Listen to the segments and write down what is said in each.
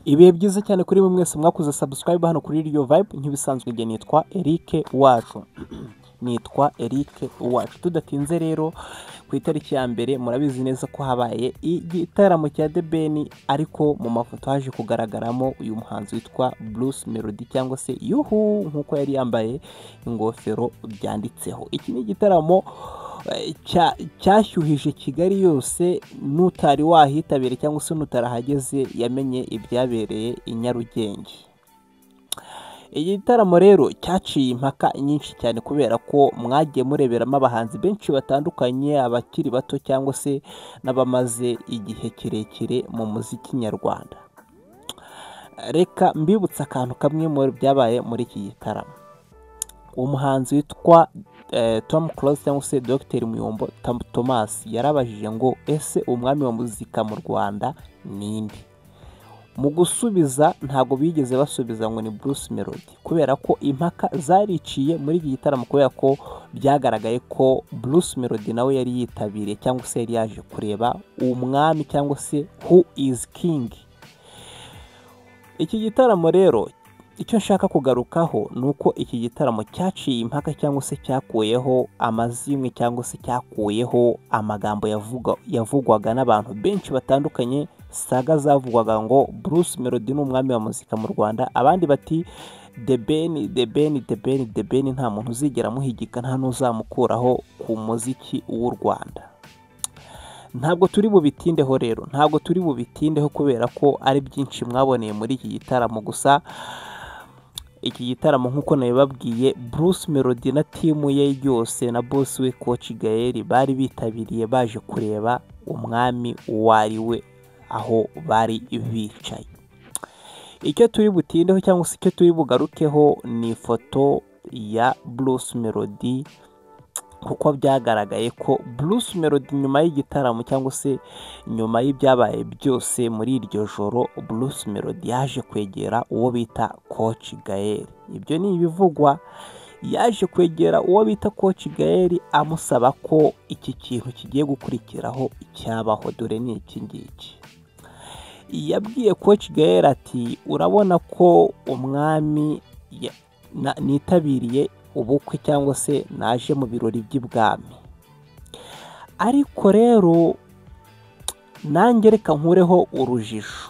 Ibihe byiza cyane kuri buri mwese mwakoze subscribe hano kuri Radio Vibe. Nk'ibisanzwe njye nitwa Eric Wacu. Tudatinze rero, ku itariki ya mbere murabizi neza ko habaye igitaramo cya The Ben, ariko mu mafoto haje kugaragaramo uyu muhanzi witwa Bruce Melody cyangwa se Yuhu nk'uko yari yambaye ingofero byanditseho. Iki ni igitaramo cyashyuhije Kigali yose. N'utari wahitabire cyangwa se n'utarahageze yamenye ibyabereye i Nyarugenge. Iki gitaramo rero cyaciye impaka nyinshi cyane kubera ko mwagiye mureberamo abahanzi benshi batandukanye, abakiri bato cyangwa se n'abamaze igihe kirekire mu muziki nyarwanda. Reka mbibutsa akantu kamwe mu byabaye muri iki gitaramo. Umuhanzi witwa Tom Close cyangwa se Dr Muyombo Thomas yarabajije ngo ese umwami wa muzika mu Rwanda ninde? Mu gusubiza ntago bigeze basubiza ngo ni Bruce Melody, kubera ko impaka zariciye muri iki gitaramo, kubera ko byagaragaye ko Bruce Melody nawe yari yitabiriye cyangwa se yari yaje kureba umwami cyangwa se who is king. Iki gitaramo rero icyo nshaka kugarukaho ni uko iki gitaramo cyaciye impaka cyangwa se cyakuyeho amazimwe cyangwa se cyakuyeho amagambo yavugwaga n'abantu benshi batandukanye. Saga zavugwaga ngo Bruce Melody ni umwami wa muzika mu Rwanda, abandi bati The Ben nta muntu uzigera muhigika, nta n'uzamukuraho ku muziki w'u Rwanda. Ntabwo turi bubitindeho rero, kubera ko ari byinshi mwaboneye muri iki gitaramo. Gusa iki gitaramo nk'uko nabibabwiye, Bruce Melody na timu ye yose na boss we Coach Gael bari bitabiriye baje kureba umwami uwo ari we aho bari bicaye. Icyo turi butindeho cyangwa se icyo turi bugarukeho ni ifoto ya Bruce Melody, kuko byagaragaye ko Bruce Melody nyuma y'igitaramo cyangwa se nyuma y'ibyabaye byose muri iryo joro, Bruce Melody yaje kwegera uwo bita Coach Gael. Ibyo ni ibivugwa, yaje kwegera uwo bita Coach Gael amusaba ko iki kintu kigiye gukurikiraho icyabaho. Dore ni iki ngiki yabwiye Coach Gael ati, urabona ko umwami nitabiriye ubukwe cyangwa se naje mu birori by'ibwami, ariko rero nanjye reka nkureho urujijo.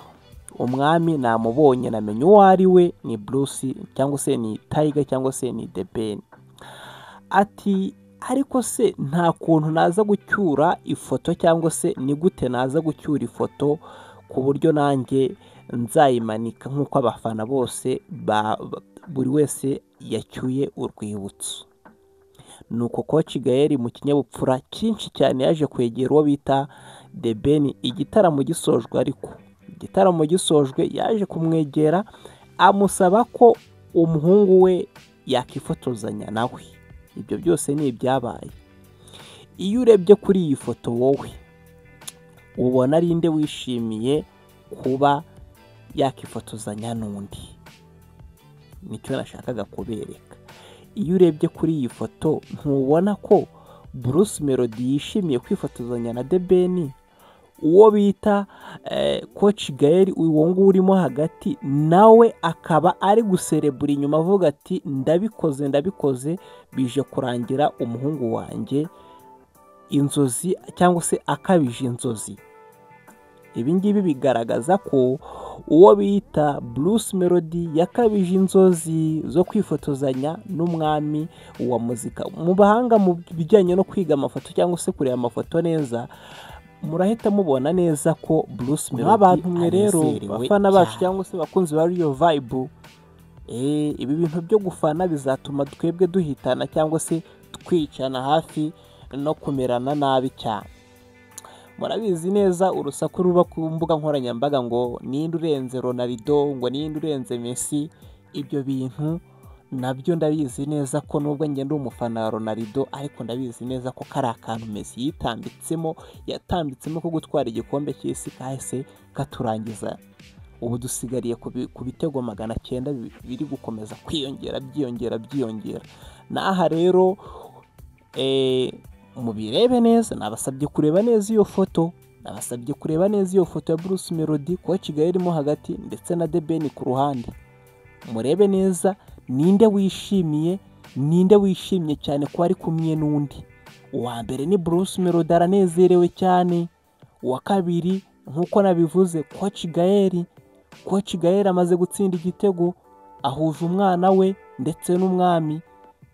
Umwami namubonye, namenye uwo ari we, ni Bruce cyangwa se ni Tiger cyangwa se ni The Ben. Ati ariko se nta kuntu naza gucyura ifoto cyangwa se ni gute naza gucyura ifoto ku buryo nanjye nzayimanika nk'uko abafana bose buri wese yacyuye urwibutso. Nuko Coach Gael mu kinyabupfura cyinshi cyane yaje kwegera uwo bita The Ben. Igitaramo gisojwe yaje kumwegera amusaba ko umuhungu we yakifotozanya nawe. Ibyo byose ni ibyabaye. Iyo urebye kuri iyi foto wowe ubona ari nde wishimiye kuba yakifotozanya n'undi? Nicyo nashakaga kubereka. Iyo urebye kuri iyi foto ntubona ko Bruce Melody yishimiye kwifotozanya na The Ben? Uwo bita Coach Gael, uwo nguwo urimo hagati, nawe akaba ari guserebura inyuma avuga ati ndabikoze bije kurangira umuhungu wanjye inzozi cyangwa se akabije inzozi. Ibi ngibi bigaragaza ko uwo bita Bruce Melody yakabije inzozi zo kwifotozanya n'umwami wa muzika. Mu bahanga mu bijyanye no kwiga amafoto cyangwa se kureba amafoto neza, murahita mubona neza ko Bruce Melody abantu mwe rero bafana bacu cyangwa se bakunzi ba Radio Vibe, ibi bintu byo gufana bizatuma twebwe duhitana cyangwa se twicana hafi no kumerana nabi cyane. Murabizi neza urusaku ruba ku mbuga nkoranyambaga ngo ninde urenze Ronaldo, ngo ninde urenze Messi. Ibyo bintu nabyo ndabizi neza ko nubwo njye ndi umufana wa Ronaldo, ariko ndabizi neza ko kari akantu Messi yatambitsemo ko gutwara igikombe cy'isi kahise katurangiza. Ubu dusigariye ku bitego 900 biri gukomeza byiyongera. Naha rero mubirebe neza, nabasabye kureba neza iyo foto nabasabye kureba neza iyo foto ya Bruce Melody Coach Gael irimo hagati ndetse na The Ben ku ruhande, murebe neza ninde wishimye cyane ko ari kumwe n'undi. Uwa mbere ni Bruce Melody aranezerewe cyane, uwa kabiri nk'uko nabivuze Coach Gael amaze gutsinda igitego, ahuje umwana we ndetse n'umwami.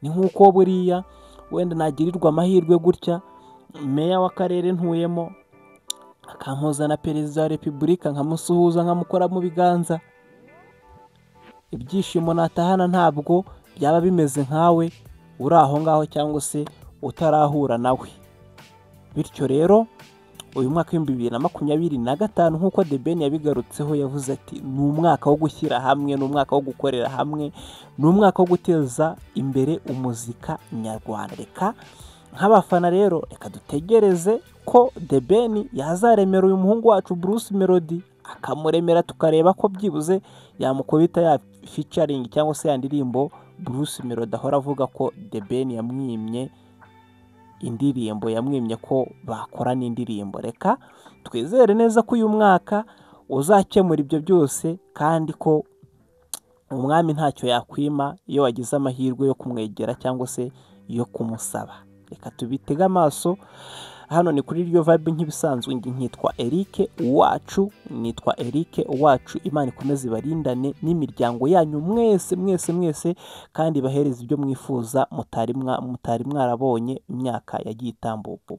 Ni nk'uko buriya wenda nagirirwa amahirwe gutya meya w'akarere ntuyemo akampuza na perezida wa repubulika nkamusuhuza nkamukora mu biganza, ibyishimo natahana ntabwo byaba bimeze nkawe uri aho ngaho cyangwa se utarahura nawe. Bityo rero uyu mwaka w'2025 nk'uko The Ben yabigarutseho yavuze ati ni umwaka wo gushyira hamwe, ni umwaka wo gukorera hamwe, ni umwaka wo guteza imbere umuzika nyarwanda. Reka nk'abafana rero reka dutegereze ko The Ben yazaremera uyu muhungu wacu Bruce Melody, akamuremera tukareba ko byibuze yamukubita ya featuring cyangwa se ya ndirimbo Bruce Melody ahora avuga ko The Ben yamwimye indirimbo, yamwimye ko bakora n'indirimbo. Reka twizere neza ko uyu mwaka uzakemura ibyo byose kandi ko umwami ntacyo yakwima iyo wagize amahirwe yo kumwegera cyangwa se yo kumusaba. Reka tubitege amaso. Hano ni kuri Iryo Vibe nk'ibisanzwe, nkitwa Eric Uwacu. Imana ikomeze ibarindane n'imiryango yanyu mwese kandi bahereza ibyo mwifuza mutari mwarabonye imyaka yagiye itambuka.